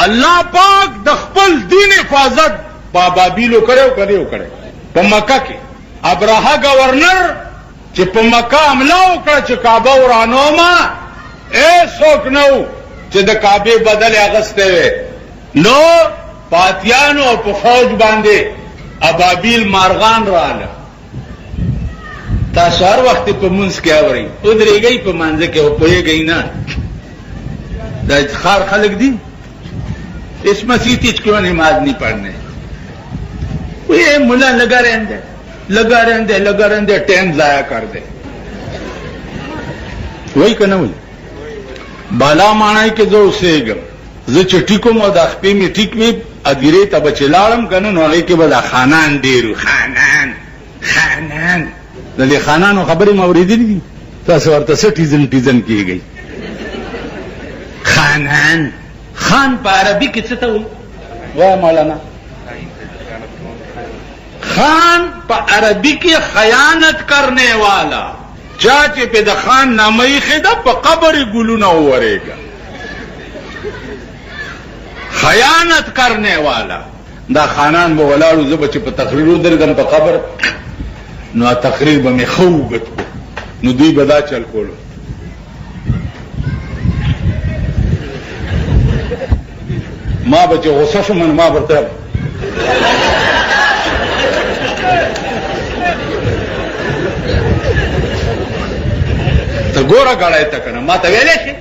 Speaker 1: الله پاک د خپل دین حفاظت په بابیلو کړو په مکه کې ابراهه گورنر چې په مکه حمله وکړه چې کعبه ورانوما څوک نو چې د کعبه بدل اغسته وي نو پاتیانو او په فوج باندې ابابیل مارغان رااله تاسو هر وخت په منځ کې اورئ او درېږئ په منځ کې او پوهېږئ نه دا خار خلق دی اس مسیح تیج کیوں نماز نہیں پڑھنے یہ ملا لگا رہنے ٹائم ضائع کر دے وہی کہ نہ وہی بالا مانا کہ جو اسے گم زه چې ټیکوم او د خپې مې ټیک مې ادیرې ته به چې لاړم که نه نو هغې کې به دا خانان ډېر خانان د دې خانانو خبرې مې اورېدلې دي تاسو ورته څه ټیزن کېږئ خانان خان په عربي کې څه ته وایي وایه مولانا خان په عربي کې خیانت کرنے والا چا چې په د خان نامه ایښې ده په قبر یې ګلونه وورېږه خیانت کرنے والا دا خانان به ولاړو زه به چې په تقریر ودرېږم په قبر نو تقریر به مې ښه اوږد کړو نو دوی به دا چل کولو ما به چې غصه شم نو ما ورته ته ګوره ګړی ته که نه ما ته ویلی شي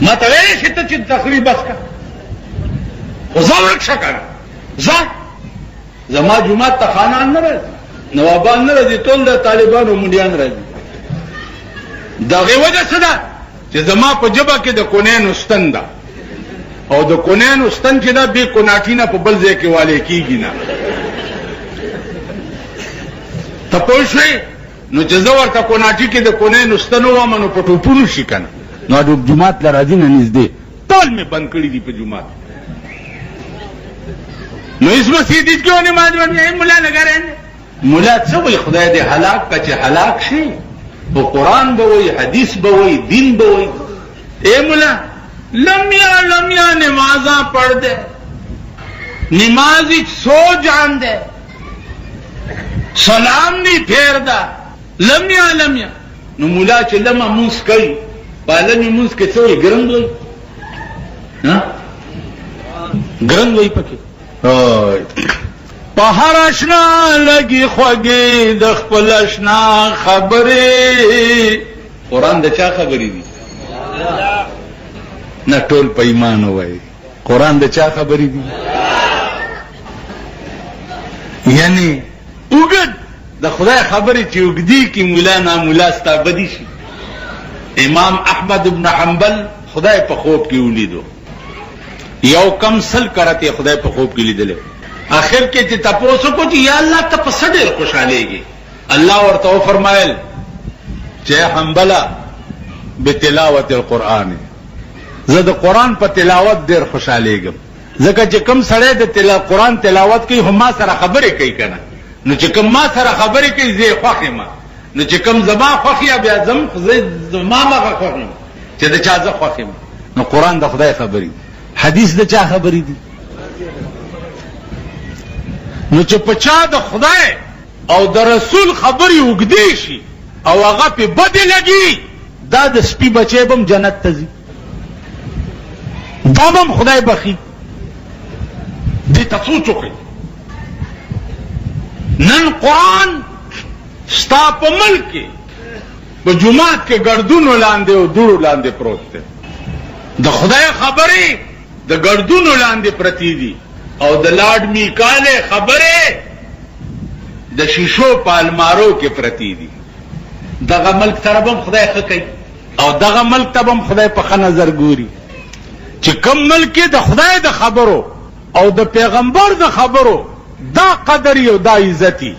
Speaker 1: ما ته ویلی شي ته چې تقریر بس که خو ځه ورک شه که نه ځه زما جومات ته خانان نه راځي نوابان نه راځي ټول د طالبانو منډیان راځي د هغې وجه څه ده چې زما په ژبه کې د کونینو ستن ده او د کونینو ستن چې ده بې کوناټي نه په بل ځای کې والی کېږي نه ته پوه شوې نو چې زه ورته کوناټي کې د کونینو ستن ووایم نو په ټوپونو شي که نه نو د جومات له راځي نه نږدې ټول مې بند کړي دي په جومات نو اس مسجد کیوں نماز پڑھنے ملا لگا رہنے ملا څه وایي خدای دې هلاک که چې هلاک شي تو قرآن به وایي حدیث به وایي دین به وایي اے ملا لمیا نمازاں پڑھ دے نمازی سو جان دے سلام نہیں پھیر دا لمیا نو ملا چې لمه مونځ کوي پالمې مونځ کې څه وایي ګرند وایي ګرند وایي پکې پہر اشنا لگی خوگی د خپل اشنا خبرې قرآن د چا خبرې دي نه ټول په ایمان وایي قرآن د چا خبرې دي یعنی اوږد د خدای خبرې چې اوږدي کې مولا نامولا ستا بدي شي امام احمد ابن حنبل خدای په خوب کې ولیدو یو کم سل کرته خدای په خوب کې لیدل اخر کې چې تاسو کو چې یا الله ته په ډېر خوشالېږي الله ورته فرمایل چې حنبله بتلاوت القرآن زه د قرآن په تلاوت ډېر خوشالېږم ځکه چې کم سړی د قرآن تلاوت کوي هم ما سره خبرې کوي که نه نو چې کم ما سره خبرې کوي زه یې خوښ یم نو چې کم زما خوښ یا بیا زما مغه خوښ یم چې د چا زه خوښ یم نو قرآن د خدای خبرې حدیث د چا خبرې دي نو چې په چا د خدای او د رسول خبرې اوږدې شي او هغه پې بدې لګي دا د سپي بچی به هم جنت ته ځي دا به هم خدای بخي دې ته سوچ وکړئ نن قرآن ستا په ملک کې په جومات کې ګردونو لاندې او دوړو لاندې پروت دی د خدای خبرې د ګردونو لاندې پرتی دي او د لاډ میکاله خبره د شیشو په المارو کې پرتی دي. دغه ملک سره هم خدای ښه کوي او دغه ملک ته هم خدای په ښه نظر ګوري چې کوم ملک د خدای د خبرو او د پیغمبر د خبرو دا قدر او دا عزتي،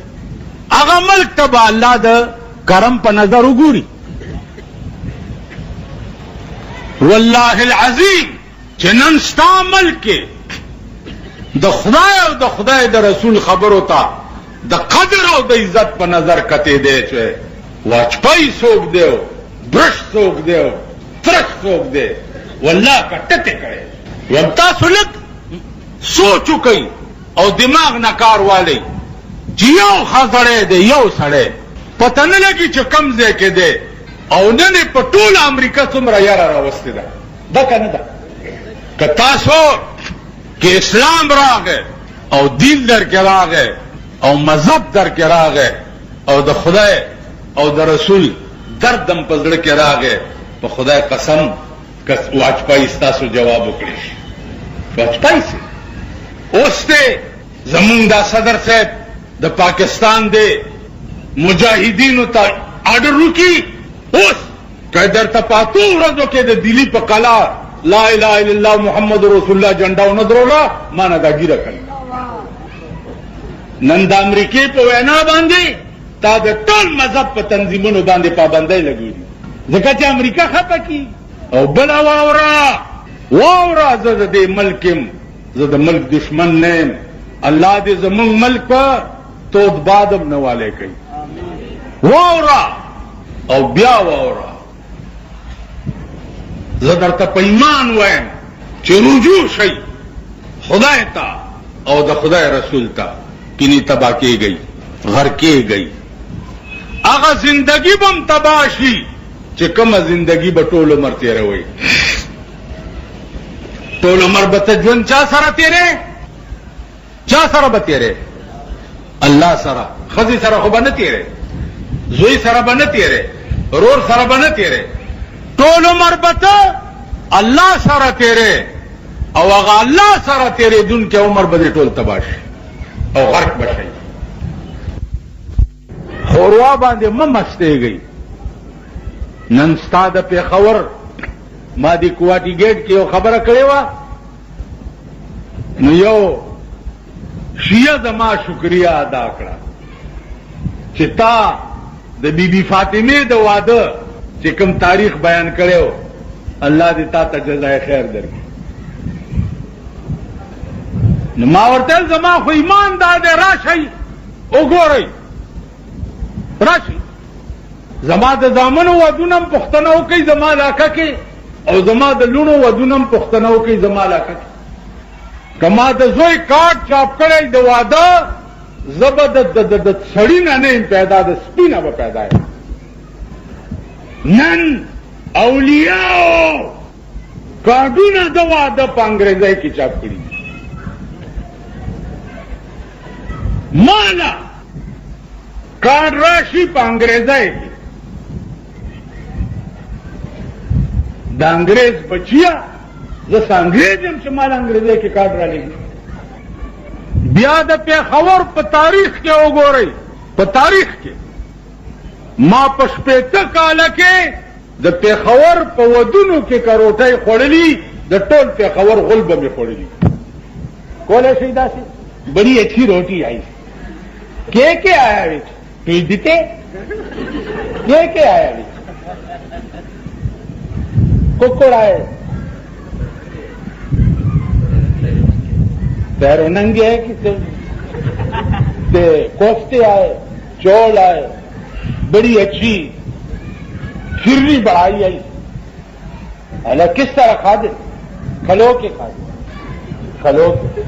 Speaker 1: هغه ملک ته به الله د کرم په نظر وګوري. والله العظیم چې نن ستا ملک کې د خدای او د خدای د رسول خبرو ته د قدر او د عزت په نظر کته دی چې واجپای څوک دی، برش څوک دی، ترک څوک دی، والله کټته کړي. یم تاسو لږ سوچ وکئ او دماغ نه کار والی چې یو خزړی دی، یو سړی پته نه لګي چې کم ځای کې دی او نن په ټول امریکا څومره یاره راوستې ده. دا که نه ده؟ که تاسو کې اسلام راغی او دین در کې راغی او مذهب در کې راغی او د خدای او د رسول دردم په زړه کې راغی، په خدای قسم که واجپای ستاسو جواب وکړي شي. واجپای سي اوس ته زمونږ دا صدر صاحب د پاکستان دی مجاهدینو ته آرډر وکړي، اوس که درته په اتو ورځو کې د دلی په قلا لا اله الا الله محمد رسول الله جنډا ونه دروله، ما نه دا ګیره کړي. نن د امریکې په وینا باندې تا د ټول مذهب په تنظیمونو باندې پابندۍ لګولي، ځکه چې امریکا خپه کی. او بله واوره زه د دې ملک یم، زه د ملک دشمن نه یم. الله دې زمونږ ملک په تود بادم نه والی کوي. واوره او بیا واوره، زه درته په ایمان وایم چې رجوع شئ خدای ته او د خدای رسول ته، کینی تباہ کیږئ، غر کیږئ. هغه زندگی بم تباہ شي چې کومه زندگی به ټول عمر تیروئ. ټول عمر به ته ژوند چا سره تیرې؟ چا سره به تیرې؟ الله سره. ښځې سره خو به نه تیرې، زوی سره به نه تیرې، رور سره به نه تیرې. ټول عمر به ته الله سره تیرې او هغه الله سره تیرېدونکی عمر به دې ټول تباہ شي او غرق به شي. خوروا باندې مه مستېږئ. نن ستا د پېښور ما د کوواټي ګیټ کې یو خبره کړې وه، نو یو شیعه زما شکریه ادا کړه چې تا د بی بی فاطمه د واده چې کوم تاریخ بیان کړو، الله دې تا ته جزای خیر درکړي. نو ما ورته زما خو ایمان دا دی، راشئ وګورئ، راشئ زما د زامنو ودونه هم پوښتنه وکئ زما علاقه کې، او زما د لوڼو ودونه هم پوښتنه وکئ زما علاقه کې. که ما د زوی کارت چاپ کړی د واده، زه به د سړي نه نه یم پیدا، د سپي نه به پیدا یم. نن اولیاو کارډونه د واده په انګریزۍ کې چاپ کړي. مالا کارډ راشي په انګریزۍ کې، د انګریز بچیا، زه انګریز یم چې مال انګریزۍ کې کارډ را لېږي. بیا د پېښور په تاریخ کې وګورئ، په تاریخ کې ما په 80 کاله کې د پېښور په ودونو کې کروټۍ خوړلي، د ټول پېښور غل به مې خوړلي. کولی شئ داسې؟ بڑی اچھی روٹی آئی، کے آیا ویچ پیج دیتے، کے آیا ویچ ککڑ آئے، پیرو ننگے ہے کہ کوفتے آئے، چول آئے، بڑی اچھی پھرنی بڑھائی آئی. اللہ کس طرح کھا دے؟ کھلو کے کھا دے، کھلو کے.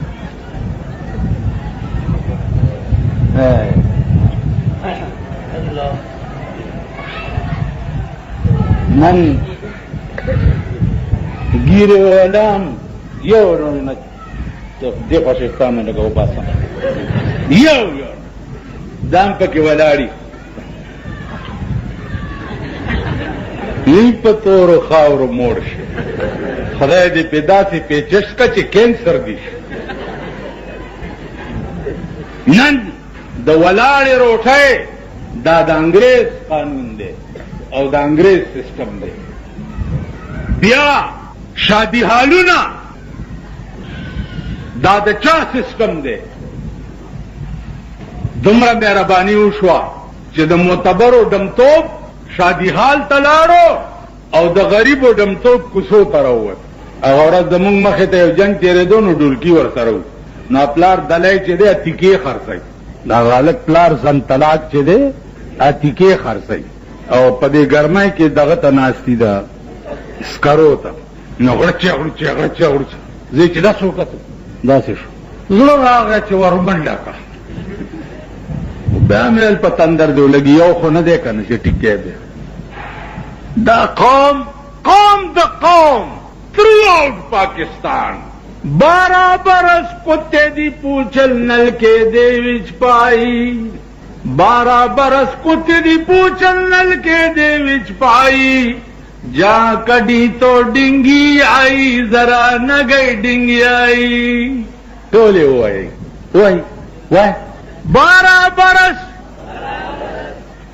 Speaker 1: من گیرے علام یو رونت دیکھو شکتا میں لگا باسا یو دام پکی ولاڑی این پتور خاور موڑ شي خدای دې پیدا سي پیچش کا چې کینسر دي نن د ولاړې روټۍ دا د انګریز قانون دی او د انګریز سسٹم دی. بیا شادی حالونه دا د چا سسٹم دی؟ دومره مهرباني وشوه چې د معتبرو ډمتوب شادی حال ته لاړو او د غریبو ډمتوب کوڅو ته راووت. هغه ورځ زمونږ مخې ته یو جنګ تېرېدو نو ډولکي ورسره و. نو پلار دلی چې دی اتیکې خرڅوي، دا غالک پلار زن طلاق چې دی اتیکې خرڅوي او په دې ګرمۍ کې دغه ته ناستي ده سکرو ته. نو غړچې غړچې غړچې غړچې زه چې داسې وکتل داسې شو، زړه راغی چې ورمنډه کړه. بیا مې ویل په تندر دی ولګي، یو خو نه دی که نه چې ټیکې دی. دا قوم د قوم تھرو آؤٹ پاکستان 12 برس کتے دی پوچھل نل کے دے وچ پائی، 12 برس کتے دی پوچھل نل کے دے وچ پائی، جہاں کڈی تو ڈنگی آئی ذرا نہ گئی ڈنگی آئی. ٹولے ہوئی 12 برس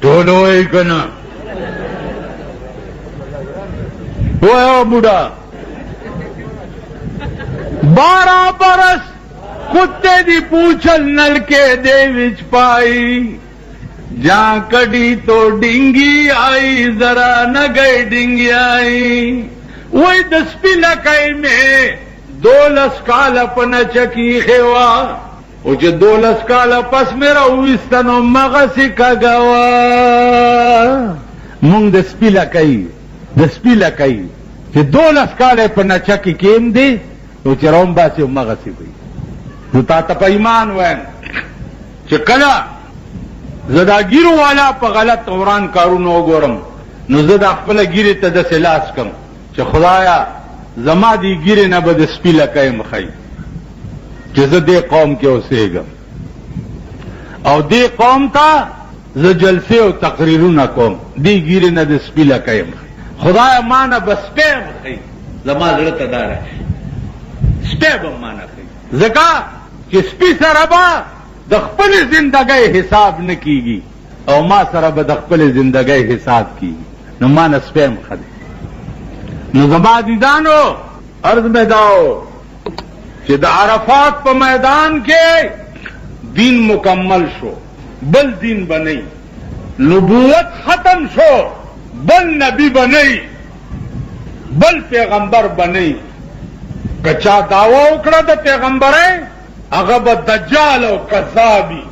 Speaker 1: ٹول ہوئی کنا ہوا بوڑھا. 12 برس کتے دی پوچھل نل کے دے وچ پائی، جہاں کڈی تو ڈنگی آئی ذرا نہ گئی ڈنگی آئی. وہی 10 لکائی میں 12 کال اپنا چکی خوا، او چې 12 کال پس میرا وستنو مغسی کگوا. مونږ د سپی لکائی چې 12 کال اپنا چکی کیم دی نو چې روم باسي مغسی وي. نو تا ته په ایمان وایم چې کله زه دا ګیرو والا په غلط وران کارونو وګورم نو زه دا خپله ګیرې ته داسې لاس کم چې خدایا زما دې ګیرې نه به د سپي لکۍ مخی چې زه دې قوم کې اوسېږم او دې قوم ته زه جلسې او تقریرونه کوم، دې ګیرې نه د سپي لکۍ مخی. خدایا ما نه به سپی مخی، زما زړه ته دا راشي سپی به ما نه کوي، ځکه چې سپي سره به د خپلې زندګۍ حساب نه کیږي او ما سره به د خپلې زندګۍ حساب کیږي. نو ما نه سپی مخه دی. نو زما دیدانو عرض مې داو چې د عرفات په میدان کې دین مکمل شو، بل دین بنئی، نبوت ختم شو، بل نبی بنئی، بل پیغمبر بنئی. کچا دعوی وکړه د پیغمبرۍ هغه به دجال او کذابي.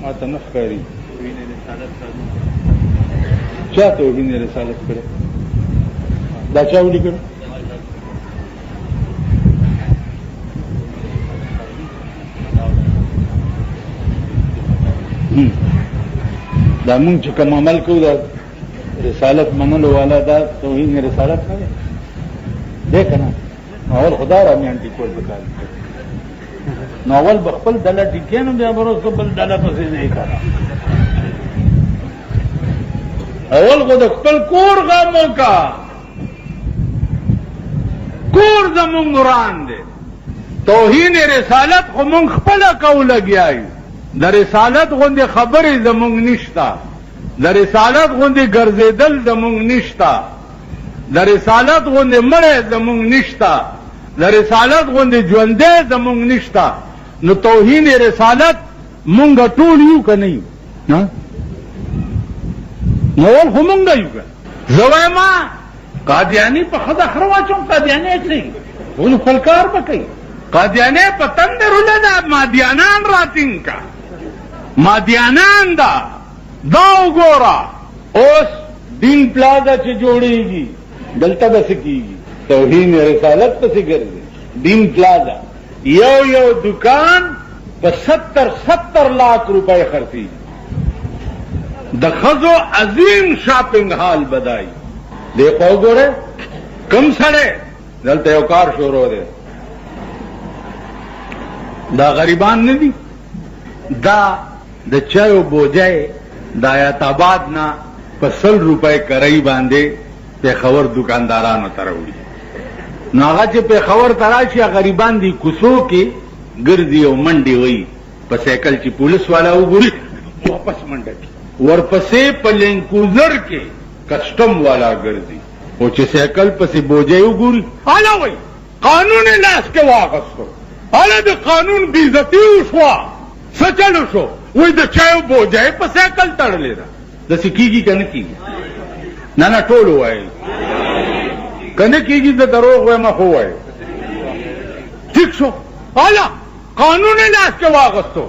Speaker 1: ما ته نه ښکاري چا توهین رسالت کړی؟ دا چا ولیکل؟ دا مونږ چې کوم عمل کوو دا رسالت منلو والا دا توهین رسالت نه دی که نه؟ اول خدا را میان ټیکول پکار نو اول به خپل ډله ټیکې نو بیا به وروسته بل ډله پسې ځې کنه. اول خو د خپل کور غم وکړه، کور زمونږ وران دی. توهین رسالت خو مونږ خپله کوو لګیا یو، د رسالت غوندې خبرې زمونږ نشته، د رسالت غوندې ګرځېدل زمونږ نشته، د رسالت غوندې مړی زمونږ نشته، د رسالت غوندې ژوندی زمونږ نشته. نو توهین رسالت مونږ ټول یو که نه یو؟ نو اول خو مونږ یو که. زه وایم قادیاني په ښه د خره واچوم، قادیاني اچوي ټول خپل کار به کوي. قادیاني په تندر ولده مادیانان راتینګ کا، مادیانان دا وګوره. اوس دین پلازا چې جوړېږي دلته به څه کېږي؟ توهین رسالت پسې ګرځي. دین پلازا یو دکان په 70 لاکھ روپے خرڅي، د ښځو عظیم شاپنګ هال بدای. دې په وګوره کم سړی دلته یو کار شروع دی، دا غریبان نه دي، دا د چایو بوجای د آیت آباد نه په 100 روپے کرای باندې پېښور دکاندارانو ته راوړي. نو هغه چې پېښور ته راشي غریبان دي کوڅو کې ګرځي او منډې وایي په سایکل چې پولیس والا وګوري واپس منډه کوي، ورپسې په لینکوزر کې کسٹم والا ګرځي، او چې سایکل پسې بوجي وګوري الا وای قانون لاس کې واغستو، الا د قانون بې عزتي وشوه، څه چلو شو؟ وای د چایو بوجي په سایکل تړلې ده. د سکیږي کنه کیږي؟ نه نه ټول وای کنه کیږي، د دروغ وای ما خو وای. ٹھیک شو، الا قانون لاس کې واغستو،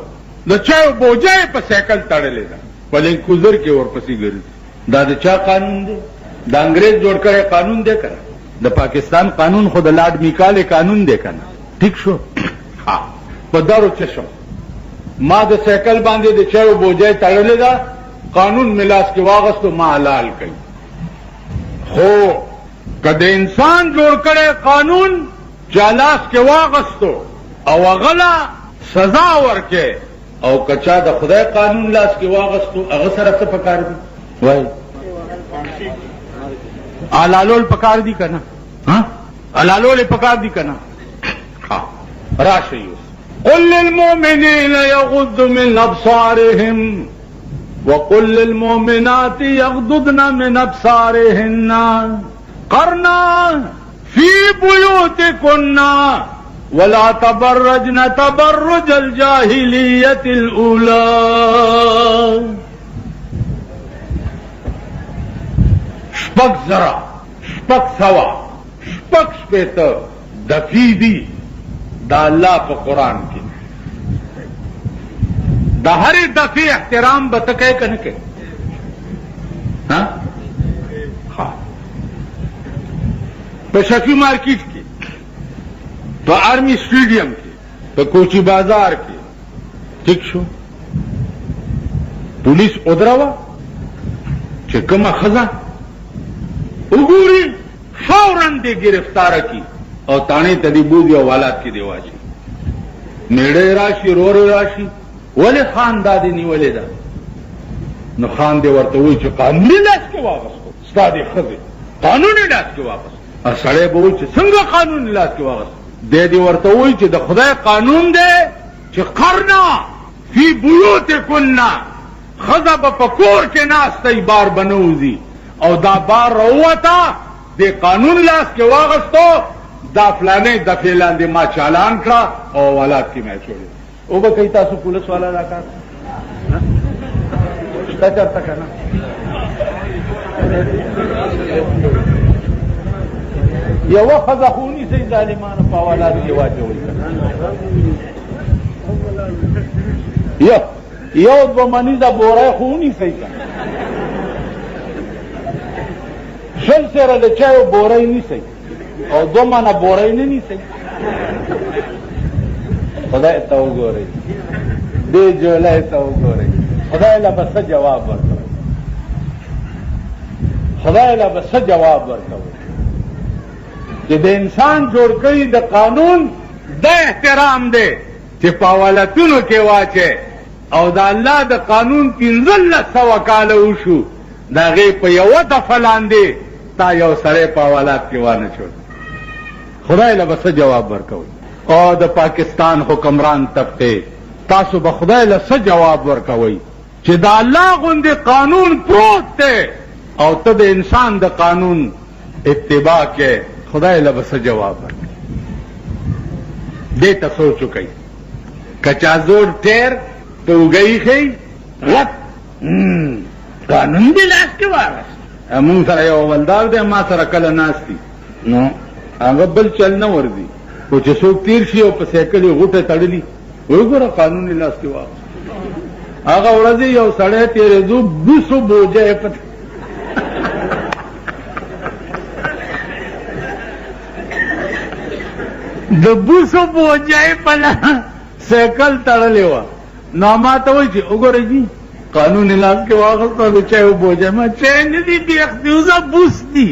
Speaker 1: د چایو بوجي په سایکل تړلې ده، په لینکوزر کې ورپسې ګرځي. دا د چا قانون دی؟ د انګريز جوړ کړی قانون دی کنه؟ د پاکستان قانون خو د لارډ میکالې قانون دی کنه؟ ٹھیک شو. ها په دارو څه شو؟ ما د سایکل باندې د چایو بوجي تړلې ده، قانون ملاس کې واغستو، ما حلال کړي. خو کله انسان جوړ کړی قانون چالاس کې واغستو او غلا سزا ورکې، او کچا د خدای قانون لاس کې واغستو، هغه سره څه پکار دي؟ وای علالول پکار دي کنه؟ ها علالول پکار دي کنه؟ ها راشي. قل للمؤمنين يغضوا من ابصارهم وقل للمؤمنات يغضضن من ابصارهن قرنا في بيوتكن ولا تبرجن تبرج الجاهلية الأولى. شپږ زره، شپږ سوه، شپږ شپېته دفعې دي د الله په قرآن کې. د هرې دفعې احترام به ته کوې که نه کوې؟ په شفیع مارکیټ کې، په آرمی سټیډیم کې، په کوچی بازار کې، ٹھیک شو، پولیس ودروه چې کومه ښځه وګوري فوراً دې گرفتاره کی او تاڼې ته دې بوځي او حالات کې دې واچي. میړه راشي، رورې راشي، ولې خان دا دې نیولې ده؟ نو خان دې ورته وایي چې قانوني لاس کې واغستو، ستا دې ښځې قانوني لاس کې واغستو. سړی به وایي چې څنګه قانوني لاس کې واغستو؟ دې ورته وایي چې د خدای قانون دی چې قرنا فی بیوتکن، ښځه به په کور کې ناستی، بار به نه وځي، او دا بار راووته، دې قانون لاس کې واغستو، دا فلانې دفعې لاندې ما چالان کړه او حالات کې مې اچولې. او به کوي تاسو پولیس والا دا کار شته چېرته که نه؟ یوه ښځه خو ونیسئ ظالمانو په حوالات کې واچوئ. یو دوه منیزه بوری خو ونیسئ که شل سره د چایو بوری نیسئ او 2 منه بوری نه نیسئ. خدای ته وګورئ، دې جولای ته وګورئ، خدای له به څه جواب ورکوي، خدای له به څه جواب ورکوي چې د انسان جوړ کړي د قانون د احترام دی چې په حوالتونو کې واچي، او د الله د قانون 1500 کاله وشو، د هغې په یوه دفعه لاندې تا یو سړی په حوالات کې وانه چول. خدای له به څه جواب ورکوي؟ او د پاکستان حکمران طبقې تاسو به خدای له څه جواب ورکوئ چې د الله غوندې قانون پروت دی او ته د انسان د قانون اتباع کې؟ خدای له به څه جواب ورکوي؟ دې ته سوچ وکئ. کچا زوړ ټیر ته اوږی ښیي، وت قانون دې لاس کې واغست. مونږ سره یو اولدار دی، ما سره کله ناست دي، نو هغه بل چل نه ورځي، خو چې څوک تیر شي او په سایکل یې غوټه تړلي، وګوره قانون یې لاس کې واغست. هغه ورځې یو سړی تېرېدو، بوسو بوجه په د بوسو بوجه په سایکل تړلې وه. نو ما ته وایي چې وګورئ جي قانون لاس کې واغست او د چایو بوجه، ما چای نه دي بیخ دي، اوسه بوس دي.